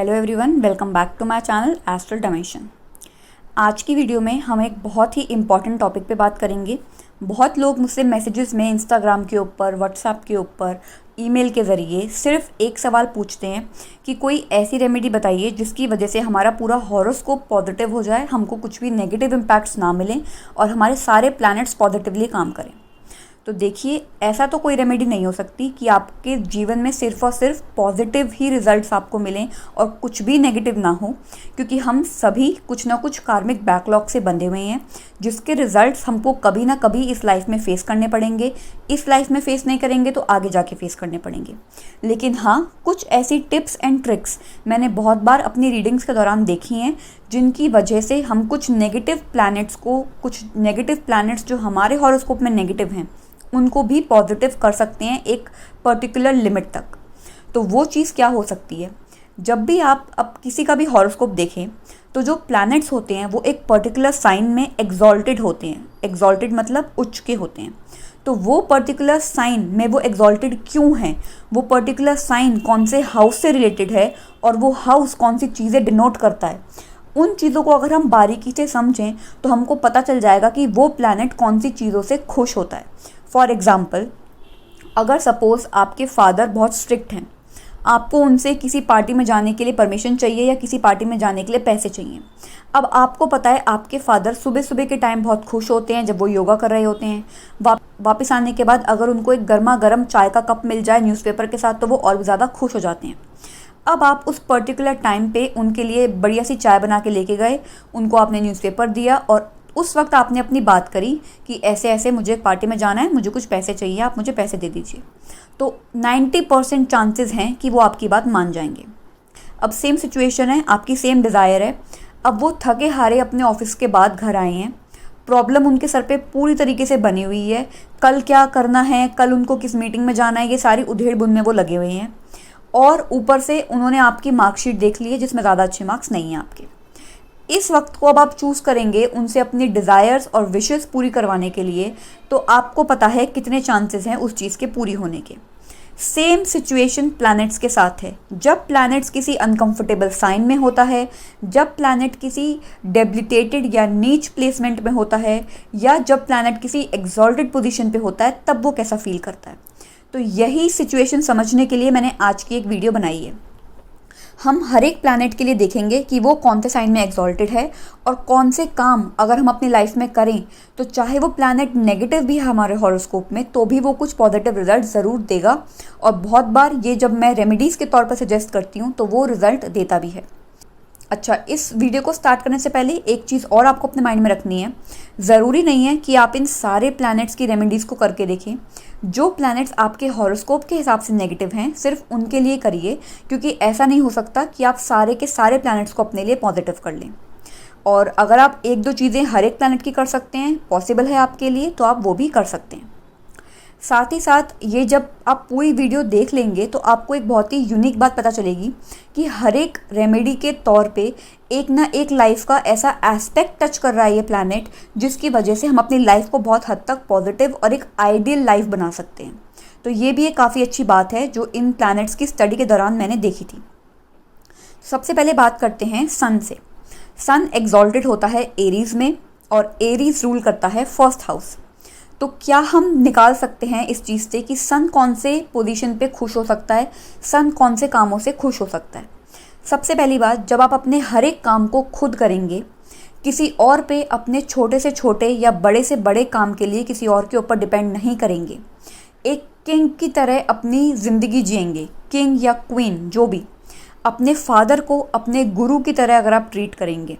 Hello everyone, welcome back to my channel Astral Dimension. आज की video में हम एक बहुत ही इम्पॉर्टेंट टॉपिक पे बात करेंगे। बहुत लोग मुझसे मैसेजेस में इंस्टाग्राम के ऊपर, व्हाट्सएप के ऊपर, ईमेल के ज़रिए सिर्फ एक सवाल पूछते हैं कि कोई ऐसी रेमेडी बताइए जिसकी वजह से हमारा पूरा हॉरोस्कोप पॉजिटिव हो जाए, हमको कुछ भी नेगेटिव इम्पैक्ट्स ना मिलें और हमारे सारे प्लैनेट्स पॉजिटिवली काम करें। तो देखिए, ऐसा तो कोई रेमेडी नहीं हो सकती कि आपके जीवन में सिर्फ और सिर्फ पॉजिटिव ही रिजल्ट्स आपको मिलें और कुछ भी नेगेटिव ना हो, क्योंकि हम सभी कुछ ना कुछ कार्मिक बैकलॉग से बंधे हुए हैं जिसके रिजल्ट्स हमको कभी ना कभी इस लाइफ में फेस करने पड़ेंगे। इस लाइफ में फेस नहीं करेंगे तो आगे जाके फेस करने पड़ेंगे। लेकिन हाँ, कुछ ऐसी टिप्स एंड ट्रिक्स मैंने बहुत बार अपनी रीडिंग्स के दौरान देखी हैं जिनकी वजह से हम कुछ नेगेटिव प्लैनेट्स जो हमारे हॉरोस्कोप में नेगेटिव हैं उनको भी पॉजिटिव कर सकते हैं एक पर्टिकुलर लिमिट तक। तो वो चीज़ क्या हो सकती है? जब भी आप अब किसी का भी हॉरोस्कोप देखें तो जो प्लैनेट्स होते हैं वो एक पर्टिकुलर साइन में एग्जॉल्टेड होते हैं। एग्जॉल्टेड मतलब उच्च के होते हैं। तो वो पर्टिकुलर साइन में वो एग्जॉल्टेड क्यों हैं, वो पर्टिकुलर साइन कौन से हाउस से रिलेटेड है और वो हाउस कौन सी चीज़ें डिनोट करता है, उन चीज़ों को अगर हम बारीकी से समझें तो हमको पता चल जाएगा कि वो प्लैनेट कौन सी चीज़ों से खुश होता है। फॉर एग्ज़ाम्पल, अगर सपोज़ आपके फादर बहुत स्ट्रिक्ट हैं, आपको उनसे किसी पार्टी में जाने के लिए परमिशन चाहिए या किसी पार्टी में जाने के लिए पैसे चाहिए। अब आपको पता है आपके फादर सुबह सुबह के टाइम बहुत खुश होते हैं जब वो योगा कर रहे होते हैं। वापस आने के बाद अगर उनको एक गर्मा गर्म चाय का कप मिल जाए न्यूज़पेपर के साथ तो वो और भी ज़्यादा खुश हो जाते हैं। अब आप उस पर्टिकुलर टाइम पे उनके लिए बढ़िया सी चाय बना के लेके गए, उनको आपने न्यूज़पेपर दिया और उस वक्त आपने अपनी बात करी कि ऐसे ऐसे मुझे एक पार्टी में जाना है, मुझे कुछ पैसे चाहिए, आप मुझे पैसे दे दीजिए। तो 90% चांसेस हैं कि वो आपकी बात मान जाएंगे। अब सेम सिचुएशन है, आपकी सेम डिज़ायर है। अब वो थके हारे अपने ऑफिस के बाद घर आए हैं, प्रॉब्लम उनके सर पे पूरी तरीके से बनी हुई है, कल क्या करना है, कल उनको किस मीटिंग में जाना है, ये सारी उधेड़ बुन में वो लगे हुए हैं। और ऊपर से उन्होंने आपकी मार्कशीट देख ली है जिसमें ज़्यादा अच्छे मार्क्स नहीं हैं आपके। इस वक्त को अब आप चूज़ करेंगे उनसे अपनी डिज़ायर्स और विशेस पूरी करवाने के लिए, तो आपको पता है कितने चांसेस हैं उस चीज़ के पूरी होने के। सेम सिचुएशन प्लैनेट्स के साथ है। जब प्लैनेट्स किसी अनकंफर्टेबल साइन में होता है, जब प्लैनेट किसी डेबिलिटेटेड या नीच प्लेसमेंट में होता है, या जब प्लैनेट किसी एग्जॉल्टेड पोजीशन पे होता है, तब वो कैसा फील करता है। तो यही सिचुएशन समझने के लिए मैंने आज की एक वीडियो बनाई है। हम हर एक प्लैनेट के लिए देखेंगे कि वो कौन से साइन में एग्जॉल्टेड है और कौन से काम अगर हम अपनी लाइफ में करें तो चाहे वो प्लैनेट नेगेटिव भी है हमारे हॉरोस्कोप में तो भी वो कुछ पॉजिटिव रिजल्ट ज़रूर देगा। और बहुत बार ये जब मैं रेमेडीज़ के तौर पर सजेस्ट करती हूँ तो वो रिज़ल्ट देता भी है। अच्छा, इस वीडियो को स्टार्ट करने से पहले एक चीज़ और आपको अपने माइंड में रखनी है। ज़रूरी नहीं है कि आप इन सारे प्लैनेट्स की रेमेडीज़ को करके देखें। जो प्लैनेट्स आपके हॉरोस्कोप के हिसाब से नेगेटिव हैं सिर्फ उनके लिए करिए, क्योंकि ऐसा नहीं हो सकता कि आप सारे के सारे प्लैनेट्स को अपने लिए पॉजिटिव कर लें। और अगर आप एक दो चीज़ें हर एक प्लैनेट की कर सकते हैं, पॉसिबल है आपके लिए, तो आप वो भी कर सकते हैं। साथ ही साथ ये जब आप पूरी वीडियो देख लेंगे तो आपको एक बहुत ही यूनिक बात पता चलेगी कि हर एक रेमेडी के तौर पे एक ना एक लाइफ का ऐसा एस्पेक्ट टच कर रहा है ये प्लैनेट जिसकी वजह से हम अपनी लाइफ को बहुत हद तक पॉजिटिव और एक आइडियल लाइफ बना सकते हैं। तो ये भी एक काफ़ी अच्छी बात है जो इन प्लैनेट्स की स्टडी के दौरान मैंने देखी थी। सबसे पहले बात करते हैं सन से। सन एग्जॉल्टेड होता है एरीज़ में और एरीज़ रूल करता है फर्स्ट हाउस। तो क्या हम निकाल सकते हैं इस चीज़ से कि सन कौन से पोजीशन पे खुश हो सकता है, सन कौन से कामों से खुश हो सकता है? सबसे पहली बात, जब आप अपने हर एक काम को खुद करेंगे, किसी और पे अपने छोटे से छोटे या बड़े से बड़े काम के लिए किसी और के ऊपर डिपेंड नहीं करेंगे, एक किंग की तरह अपनी ज़िंदगी जिएंगे, किंग या क्वीन जो भी, अपने फादर को अपने गुरु की तरह अगर आप ट्रीट करेंगे,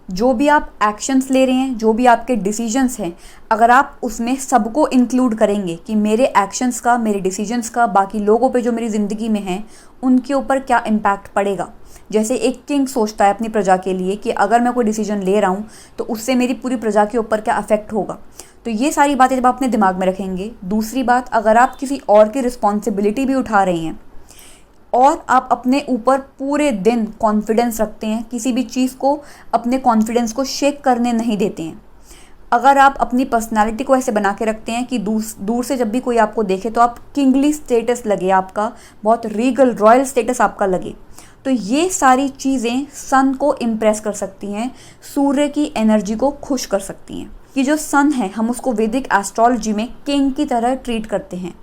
जो भी आप एक्शंस ले रहे हैं, जो भी आपके डिसीजंस हैं, अगर आप उसमें सबको इंक्लूड करेंगे कि मेरे एक्शंस का, मेरे डिसीजंस का बाकी लोगों पे जो मेरी ज़िंदगी में हैं उनके ऊपर क्या इम्पैक्ट पड़ेगा। जैसे एक किंग सोचता है अपनी प्रजा के लिए कि अगर मैं कोई डिसीजन ले रहा हूँ तो उससे मेरी पूरी प्रजा के ऊपर क्या अफेक्ट होगा। तो ये सारी बातें जब आप अपने दिमाग में रखेंगे। दूसरी बात, अगर आप किसी और की रिस्पॉन्सिबिलिटी भी उठा रहे हैं और आप अपने ऊपर पूरे दिन कॉन्फिडेंस रखते हैं, किसी भी चीज़ को अपने कॉन्फिडेंस को शेक करने नहीं देते हैं, अगर आप अपनी पर्सनालिटी को ऐसे बना के रखते हैं कि दूर से जब भी कोई आपको देखे तो आप किंगली स्टेटस लगे, आपका बहुत रीगल रॉयल स्टेटस आपका लगे, तो ये सारी चीज़ें सन को इम्प्रेस कर सकती हैं, सूर्य की एनर्जी को खुश कर सकती हैं। कि जो सन है हम उसको वैदिक एस्ट्रोलॉजी में किंग की तरह ट्रीट करते हैं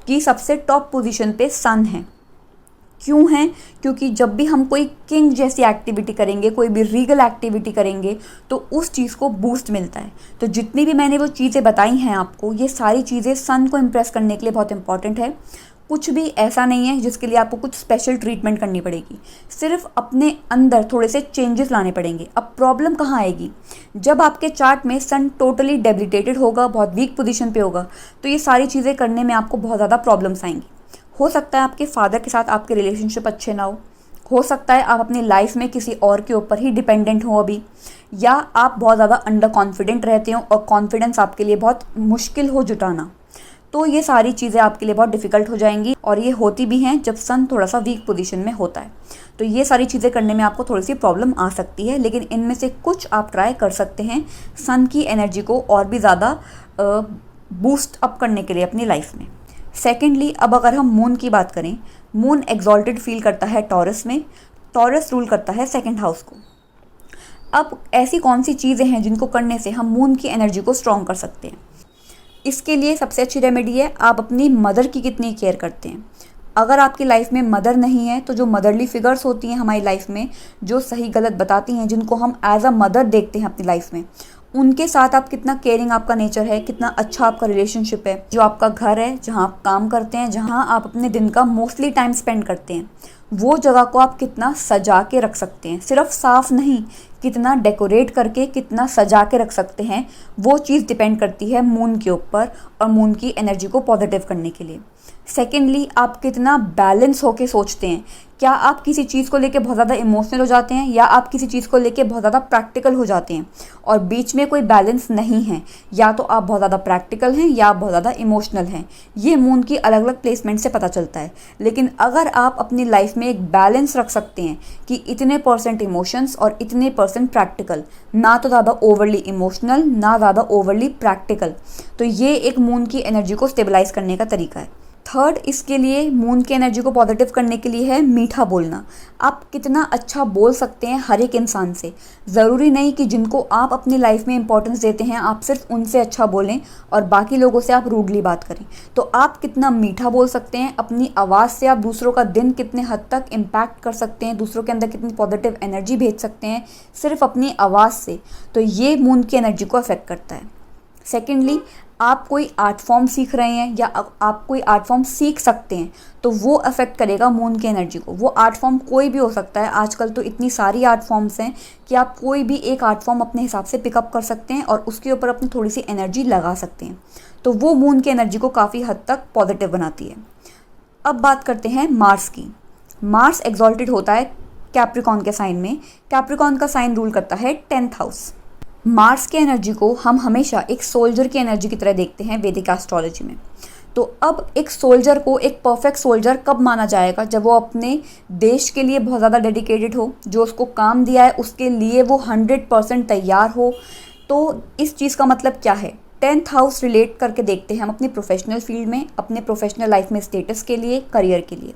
कि सबसे टॉप पोजीशन पे सन है। क्यों है? क्योंकि जब भी हम कोई किंग जैसी एक्टिविटी करेंगे, कोई भी रीगल एक्टिविटी करेंगे, तो उस चीज़ को बूस्ट मिलता है। तो जितनी भी मैंने वो चीज़ें बताई हैं आपको, ये सारी चीज़ें सन को इम्प्रेस करने के लिए बहुत इंपॉर्टेंट है। कुछ भी ऐसा नहीं है जिसके लिए आपको कुछ स्पेशल ट्रीटमेंट करनी पड़ेगी, सिर्फ अपने अंदर थोड़े से चेंजेस लाने पड़ेंगे। अब प्रॉब्लम कहाँ आएगी? जब आपके चार्ट में सन टोटली डेबिलिटेटेड होगा, बहुत वीक पोजीशन पे होगा, तो ये सारी चीज़ें करने में आपको बहुत ज़्यादा प्रॉब्लम्स आएंगी। हो सकता है आपके फादर के साथ आपके रिलेशनशिप अच्छे ना हो सकता है आप अपनी लाइफ में किसी और के ऊपर ही डिपेंडेंट हो अभी, या आप बहुत ज़्यादा अंडर कॉन्फिडेंट रहते हो और कॉन्फिडेंस आपके लिए बहुत मुश्किल हो जुटाना। तो ये सारी चीज़ें आपके लिए बहुत डिफ़िकल्ट हो जाएंगी, और ये होती भी हैं जब सन थोड़ा सा वीक पोजीशन में होता है। तो ये सारी चीज़ें करने में आपको थोड़ी सी प्रॉब्लम आ सकती है, लेकिन इनमें से कुछ आप ट्राई कर सकते हैं सन की एनर्जी को और भी ज़्यादा बूस्ट अप करने के लिए अपनी लाइफ में। सेकेंडली, अब अगर हम मून की बात करें, मून एग्जॉल्टेड फील करता है टॉरस में। टॉरस रूल करता है सेकंड हाउस को। अब ऐसी कौन सी चीज़ें हैं जिनको करने से हम मून की एनर्जी को स्ट्रॉन्ग कर सकते हैं? इसके लिए सबसे अच्छी रेमेडी है, आप अपनी मदर की कितनी केयर करते हैं। अगर आपकी लाइफ में मदर नहीं है, तो जो मदरली फिगर्स होती हैं हमारी लाइफ में, जो सही गलत बताती हैं, जिनको हम एज अ मदर देखते हैं अपनी लाइफ में, उनके साथ आप कितना केयरिंग आपका नेचर है, कितना अच्छा आपका रिलेशनशिप है। जो आपका घर है, जहाँ आप काम करते हैं, जहाँ आप अपने दिन का मोस्टली टाइम स्पेंड करते हैं, वो जगह को आप कितना सजा के रख सकते हैं। सिर्फ साफ नहीं, कितना डेकोरेट करके, कितना सजा के रख सकते हैं, वो चीज़ डिपेंड करती है मून के ऊपर और मून की एनर्जी को पॉजिटिव करने के लिए। सेकेंडली, आप कितना बैलेंस होके सोचते हैं। क्या आप किसी चीज़ को लेके बहुत ज़्यादा इमोशनल हो जाते हैं, या आप किसी चीज़ को लेके बहुत ज़्यादा प्रैक्टिकल हो जाते हैं, और बीच में कोई बैलेंस नहीं है। या तो आप बहुत ज़्यादा प्रैक्टिकल हैं या आप बहुत ज़्यादा इमोशनल हैं। ये मून की अलग अलग प्लेसमेंट से पता चलता है। लेकिन अगर आप अपनी लाइफ में एक बैलेंस रख सकते हैं कि इतने % इमोशंस और इतने % प्रैक्टिकल, ना तो ज़्यादा ओवरली इमोशनल ना ज़्यादा ओवरली प्रैक्टिकल, तो ये एक मून की एनर्जी को स्टेबलाइज करने का तरीका है। थर्ड, इसके लिए मून की एनर्जी को पॉजिटिव करने के लिए है मीठा बोलना। आप कितना अच्छा बोल सकते हैं हर एक इंसान से। ज़रूरी नहीं कि जिनको आप अपनी लाइफ में इंपॉर्टेंस देते हैं आप सिर्फ उनसे अच्छा बोलें और बाकी लोगों से आप रूडली बात करें। तो आप कितना मीठा बोल सकते हैं, अपनी आवाज़ से आप दूसरों का दिन कितने हद तक इम्पैक्ट कर सकते हैं, दूसरों के अंदर कितनी पॉजिटिव एनर्जी भेज सकते हैं सिर्फ अपनी आवाज़ से, तो ये मून की एनर्जी को अफेक्ट करता है। सेकेंडली, आप कोई आर्ट फॉर्म सीख रहे हैं या आप कोई आर्ट फॉर्म सीख सकते हैं, तो वो अफेक्ट करेगा मून की एनर्जी को। वो आर्ट फॉर्म कोई भी हो सकता है। आजकल तो इतनी सारी आर्ट फॉर्म्स हैं कि आप कोई भी एक आर्ट फॉर्म अपने हिसाब से पिकअप कर सकते हैं और उसके ऊपर अपनी थोड़ी सी एनर्जी लगा सकते हैं। तो वो मून की एनर्जी को काफ़ी हद तक पॉजिटिव बनाती है। अब बात करते हैं मार्स की। मार्स एग्जॉल्टेड होता है कैप्रिकॉर्न के साइन में। कैप्रिकॉर्न का साइन रूल करता है 10th हाउस। मार्स की एनर्जी को हम हमेशा एक सोल्जर की एनर्जी की तरह देखते हैं वैदिक एस्ट्रोलॉजी में। तो अब एक सोल्जर को एक परफेक्ट सोल्जर कब माना जाएगा? जब वो अपने देश के लिए बहुत ज़्यादा डेडिकेटेड हो, जो उसको काम दिया है उसके लिए वो 100% तैयार हो। तो इस चीज़ का मतलब क्या है? 10th हाउस रिलेट करके देखते हैं हम अपनी प्रोफेशनल फील्ड में, अपने प्रोफेशनल लाइफ में स्टेटस के लिए, करियर के लिए।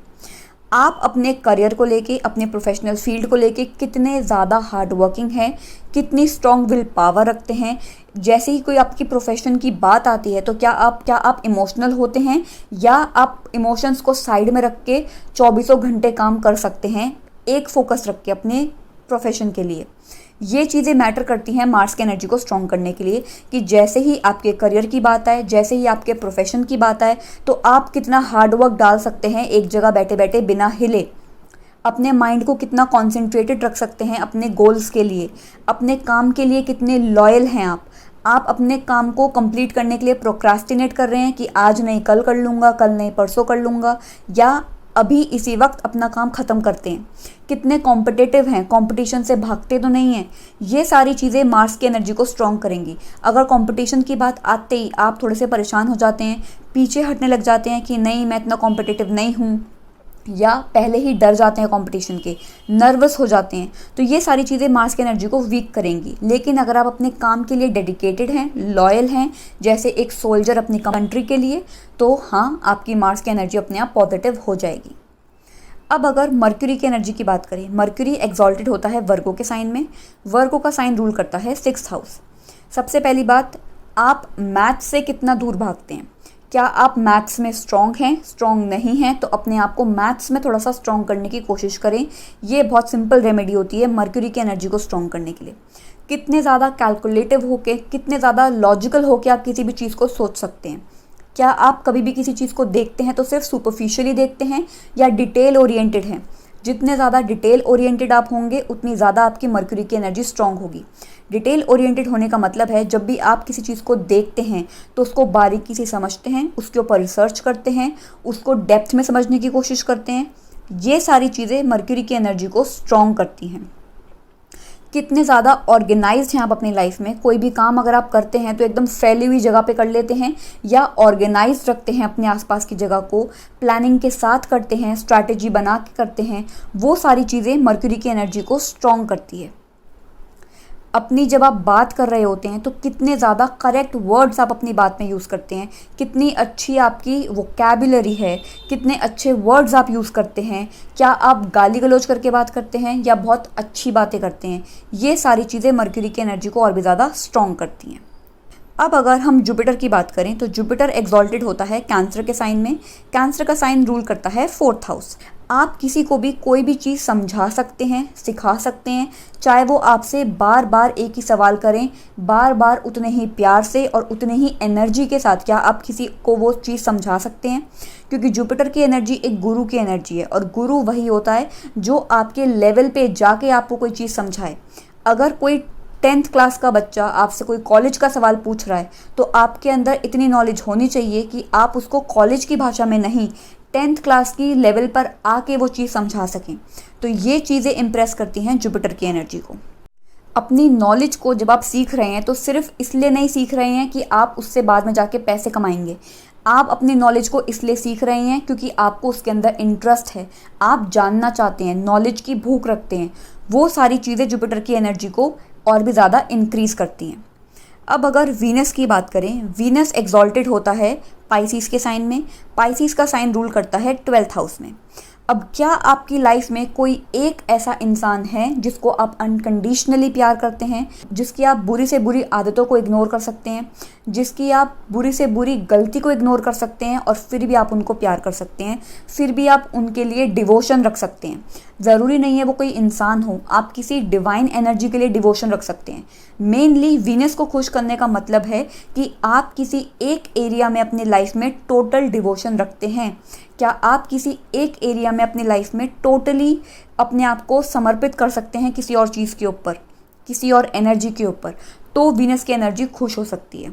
आप अपने करियर को लेके, अपने प्रोफेशनल फील्ड को लेके कितने ज़्यादा हार्ड वर्किंग हैं, कितनी स्ट्रॉन्ग विल पावर रखते हैं। जैसे ही कोई आपकी प्रोफेशन की बात आती है तो क्या आप इमोशनल होते हैं, या आप इमोशंस को साइड में रख के 24 घंटे काम कर सकते हैं एक फोकस रख के अपने प्रोफेशन के लिए? ये चीज़ें मैटर करती हैं मार्स की एनर्जी को स्ट्रॉन्ग करने के लिए, कि जैसे ही आपके करियर की बात आए, जैसे ही आपके प्रोफेशन की बात आए, तो आप कितना हार्ड वर्क डाल सकते हैं एक जगह बैठे बैठे बिना हिले। अपने माइंड को कितना कॉन्सेंट्रेटेड रख सकते हैं अपने गोल्स के लिए, अपने काम के लिए कितने लॉयल हैं आप अपने काम को कंप्लीट करने के लिए प्रोक्रास्टिनेट कर रहे हैं कि आज नहीं कल कर लूँगा, कल नहीं परसों कर लूँगा, या अभी इसी वक्त अपना काम ख़त्म करते हैं। कितने कॉम्पिटिटिव हैं, कंपटीशन से भागते तो नहीं हैं। ये सारी चीज़ें मार्स की एनर्जी को स्ट्रॉन्ग करेंगी। अगर कंपटीशन की बात आते ही आप थोड़े से परेशान हो जाते हैं, पीछे हटने लग जाते हैं कि नहीं मैं इतना कॉम्पिटिटिव नहीं हूँ, या पहले ही डर जाते हैं कंपटीशन के, नर्वस हो जाते हैं, तो ये सारी चीज़ें मार्स की एनर्जी को वीक करेंगी। लेकिन अगर आप अपने काम के लिए डेडिकेटेड हैं, लॉयल हैं, जैसे एक सोल्जर अपनी कंट्री के लिए, तो हाँ, आपकी मार्स की एनर्जी अपने आप पॉजिटिव हो जाएगी। अब अगर मर्क्यूरी की एनर्जी की बात करें, मर्क्यूरी एग्जॉल्टेड होता है वर्गो के साइन में। वर्गो का साइन रूल करता है 6th हाउस। सबसे पहली बात, आप मैथ्स से कितना दूर भागते हैं। क्या आप मैथ्स में स्ट्रॉन्ग हैं? स्ट्रॉन्ग नहीं हैं तो अपने आप को मैथ्स में थोड़ा सा स्ट्रॉन्ग करने की कोशिश करें। ये बहुत सिंपल रेमेडी होती है मर्क्यूरी की एनर्जी को स्ट्रॉन्ग करने के लिए। कितने ज़्यादा कैलकुलेटिव होके, कितने ज़्यादा लॉजिकल होके आप किसी भी चीज़ को सोच सकते हैं। क्या आप कभी भी किसी चीज़ को देखते हैं तो सिर्फ सुपरफिशियली देखते हैं या डिटेल ओरिएंटेड हैं? जितने ज़्यादा डिटेल ओरिएंटेड आप होंगे उतनी ज़्यादा आपकी मर्क्यूरी की एनर्जी स्ट्रॉन्ग होगी। डिटेल ओरिएंटेड होने का मतलब है जब भी आप किसी चीज़ को देखते हैं तो उसको बारीकी से समझते हैं, उसके ऊपर रिसर्च करते हैं, उसको डेप्थ में समझने की कोशिश करते हैं। ये सारी चीज़ें मर्क्यूरी की एनर्जी को स्ट्रॉन्ग करती हैं। कितने ज़्यादा ऑर्गेनाइज्ड हैं आप अपनी लाइफ में। कोई भी काम अगर आप करते हैं तो एकदम फैली हुई जगह पे कर लेते हैं या ऑर्गेनाइज्ड रखते हैं अपने आसपास की जगह को, प्लानिंग के साथ करते हैं, स्ट्रैटेजी बना के करते हैं। वो सारी चीज़ें मर्क्यूरी की एनर्जी को स्ट्रॉन्ग करती है। अपनी जब आप बात कर रहे होते हैं तो कितने ज़्यादा करेक्ट वर्ड्स आप अपनी बात में यूज़ करते हैं, कितनी अच्छी आपकी वोकैबुलरी है, कितने अच्छे वर्ड्स आप यूज़ करते हैं। क्या आप गाली गलौज करके बात करते हैं या बहुत अच्छी बातें करते हैं। ये सारी चीज़ें मर्क्यूरी की एनर्जी को और भी ज़्यादा स्ट्रॉन्ग करती हैं। अब अगर हम जुपिटर की बात करें तो जुपिटर एग्जॉल्टेड होता है कैंसर के साइन में। कैंसर का साइन रूल करता है 4th हाउस। आप किसी को भी कोई भी चीज़ समझा सकते हैं, सिखा सकते हैं, चाहे वो आपसे बार बार एक ही सवाल करें, बार बार उतने ही प्यार से और उतने ही एनर्जी के साथ क्या आप किसी को वो चीज़ समझा सकते हैं। क्योंकि जुपिटर की एनर्जी एक गुरु की एनर्जी है और गुरु वही होता है जो आपके लेवल पे जाके आपको कोई चीज़ समझाए। अगर कोई 10th क्लास का बच्चा आपसे कोई कॉलेज का सवाल पूछ रहा है तो आपके अंदर इतनी नॉलेज होनी चाहिए कि आप उसको कॉलेज की भाषा में नहीं, 10th क्लास की लेवल पर आके वो चीज़ समझा सकें। तो ये चीज़ें इम्प्रेस करती हैं जुपिटर की एनर्जी को। अपनी नॉलेज को जब आप सीख रहे हैं तो सिर्फ इसलिए नहीं सीख रहे हैं कि आप उससे बाद में जाके पैसे कमाएंगे। आप अपनी नॉलेज को इसलिए सीख रहे हैं क्योंकि आपको उसके अंदर इंटरेस्ट है, आप जानना चाहते हैं, नॉलेज की भूख रखते हैं। वो सारी चीज़ें जुपिटर की एनर्जी को और भी ज़्यादा इंक्रीज़ करती हैं। अब अगर वीनस की बात करें, वीनस एग्जॉल्टेड होता है पाइसिस के साइन में। पाइसिस का साइन रूल करता है 12th हाउस में। अब क्या आपकी लाइफ में कोई एक ऐसा इंसान है जिसको आप अनकंडीशनली प्यार करते हैं, जिसकी आप बुरी से बुरी आदतों को इग्नोर कर सकते हैं, जिसकी आप बुरी से बुरी गलती को इग्नोर कर सकते हैं और फिर भी आप उनको प्यार कर सकते हैं, फिर भी आप उनके लिए डिवोशन रख सकते हैं। ज़रूरी नहीं है वो कोई इंसान हो, आप किसी डिवाइन एनर्जी के लिए डिवोशन रख सकते हैं। मेनली वीनस को खुश करने का मतलब है कि आप किसी एक एरिया में अपनी लाइफ में टोटल डिवोशन रखते हैं। क्या आप किसी एक एरिया में अपनी लाइफ में टोटली अपने आप को समर्पित कर सकते हैं किसी और चीज़ के ऊपर, किसी और एनर्जी के ऊपर, तो वीनस की एनर्जी खुश हो सकती है।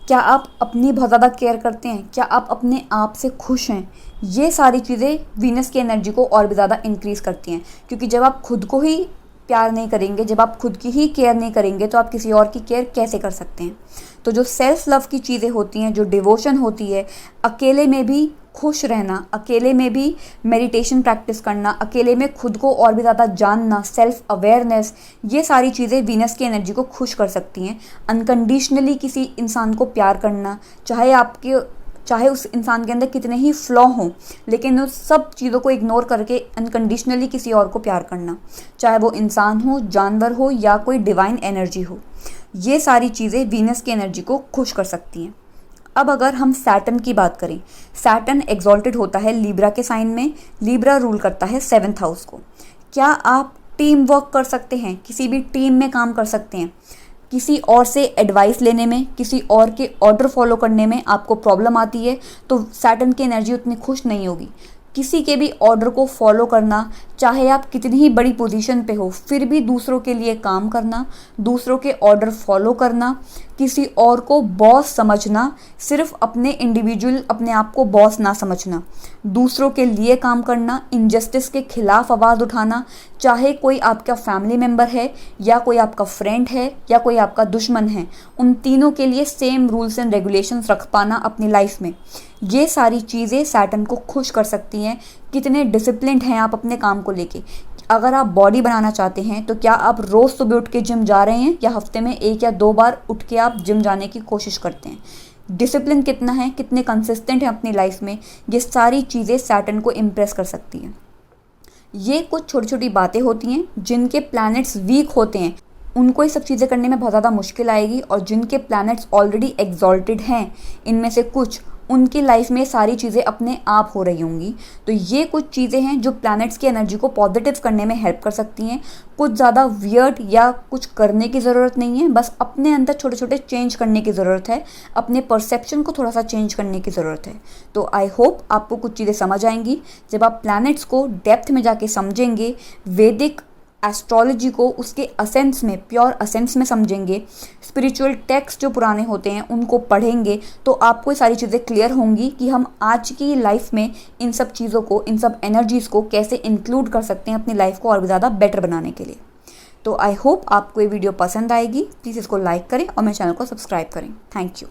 क्या आप अपनी बहुत ज़्यादा केयर करते हैं, क्या आप अपने आप से खुश हैं। ये सारी चीज़ें वीनस की एनर्जी को और भी ज़्यादा इंक्रीज़ करती हैं। क्योंकि जब आप खुद को ही प्यार नहीं करेंगे, जब आप खुद की ही केयर नहीं करेंगे तो आप किसी और की केयर कैसे कर सकते हैं। तो जो सेल्फ लव की चीज़ें होती हैं, जो डिवोशन होती है, अकेले में भी खुश रहना, अकेले में भी मेडिटेशन प्रैक्टिस करना, अकेले में खुद को और भी ज़्यादा जानना, सेल्फ अवेयरनेस, ये सारी चीज़ें वीनस की एनर्जी को खुश कर सकती हैं। अनकंडीशनली किसी इंसान को प्यार करना, चाहे उस इंसान के अंदर कितने ही फ्लॉ हों, लेकिन उस सब चीज़ों को इग्नोर करके अनकंडीशनली किसी और को प्यार करना, चाहे वो इंसान हो, जानवर हो या कोई डिवाइन एनर्जी हो, ये सारी चीज़ें वीनस की एनर्जी को खुश कर सकती हैं। अब अगर हम सैटर्न की बात करें, सैटर्न एग्जॉल्टेड होता है लीब्रा के साइन में। लीब्रा रूल करता है 7th हाउस को। क्या आप टीम वर्क कर सकते हैं, किसी भी टीम में काम कर सकते हैं। किसी और से एडवाइस लेने में, किसी और के ऑर्डर फॉलो करने में आपको प्रॉब्लम आती है तो सैटर्न की एनर्जी उतनी खुश नहीं होगी। किसी के भी ऑर्डर को फॉलो करना, चाहे आप कितनी ही बड़ी पोजीशन पे हो, फिर भी दूसरों के लिए काम करना, दूसरों के ऑर्डर फॉलो करना, किसी और को बॉस समझना, सिर्फ अपने इंडिविजुअल अपने आप को बॉस ना समझना, दूसरों के लिए काम करना, इनजस्टिस के खिलाफ आवाज़ उठाना, चाहे कोई आपका फैमिली मेम्बर है या कोई आपका फ्रेंड है या कोई आपका दुश्मन है, उन तीनों के लिए सेम रूल्स एंड रेगुलेशंस रख पाना अपनी लाइफ में, ये सारी चीज़ें सैटर्न को खुश कर सकती हैं। कितने डिसिप्लिन्ड हैं आप अपने काम को लेके। अगर आप बॉडी बनाना चाहते हैं तो क्या आप रोज़ सुबह उठ के जिम जा रहे हैं या हफ्ते में 1 या 2 बार उठ के आप जिम जाने की कोशिश करते हैं। डिसिप्लिन कितना है, कितने कंसिस्टेंट हैं अपनी लाइफ में, ये सारी चीज़ें सैटर्न को इम्प्रेस कर सकती हैं। ये कुछ छोटी छोटी बातें होती हैं जिनके प्लैनेट्स वीक होते हैं, उनको ये सब चीज़ें करने में बहुत ज़्यादा मुश्किल आएगी, और जिनके प्लैनेट्स ऑलरेडी एग्जॉल्टेड हैं, इनमें से कुछ, उनकी लाइफ में सारी चीज़ें अपने आप हो रही होंगी। तो ये कुछ चीज़ें हैं जो प्लैनेट्स की एनर्जी को पॉजिटिव करने में हेल्प कर सकती हैं। कुछ ज़्यादा वियर्ड या कुछ करने की ज़रूरत नहीं है, बस अपने अंदर छोटे छोटे चेंज करने की ज़रूरत है, अपने परसेप्शन को थोड़ा सा चेंज करने की ज़रूरत है। तो आई होप आपको कुछ चीज़ें समझ आएंगी। जब आप प्लैनेट्स को डेप्थ में जाके समझेंगे, वैदिक एस्ट्रोलॉजी को उसके असेंस में, प्योर असेंस में समझेंगे, स्पिरिचुअल टेक्स्ट जो पुराने होते हैं उनको पढ़ेंगे, तो आपको ये सारी चीज़ें क्लियर होंगी कि हम आज की लाइफ में इन सब चीज़ों को, इन सब एनर्जीज़ को कैसे इंक्लूड कर सकते हैं अपनी लाइफ को और भी ज़्यादा बेटर बनाने के लिए। तो आई होप आपको ये वीडियो पसंद आएगी। प्लीज़ इसको लाइक करें और मेरे चैनल को सब्सक्राइब करें। Thank you.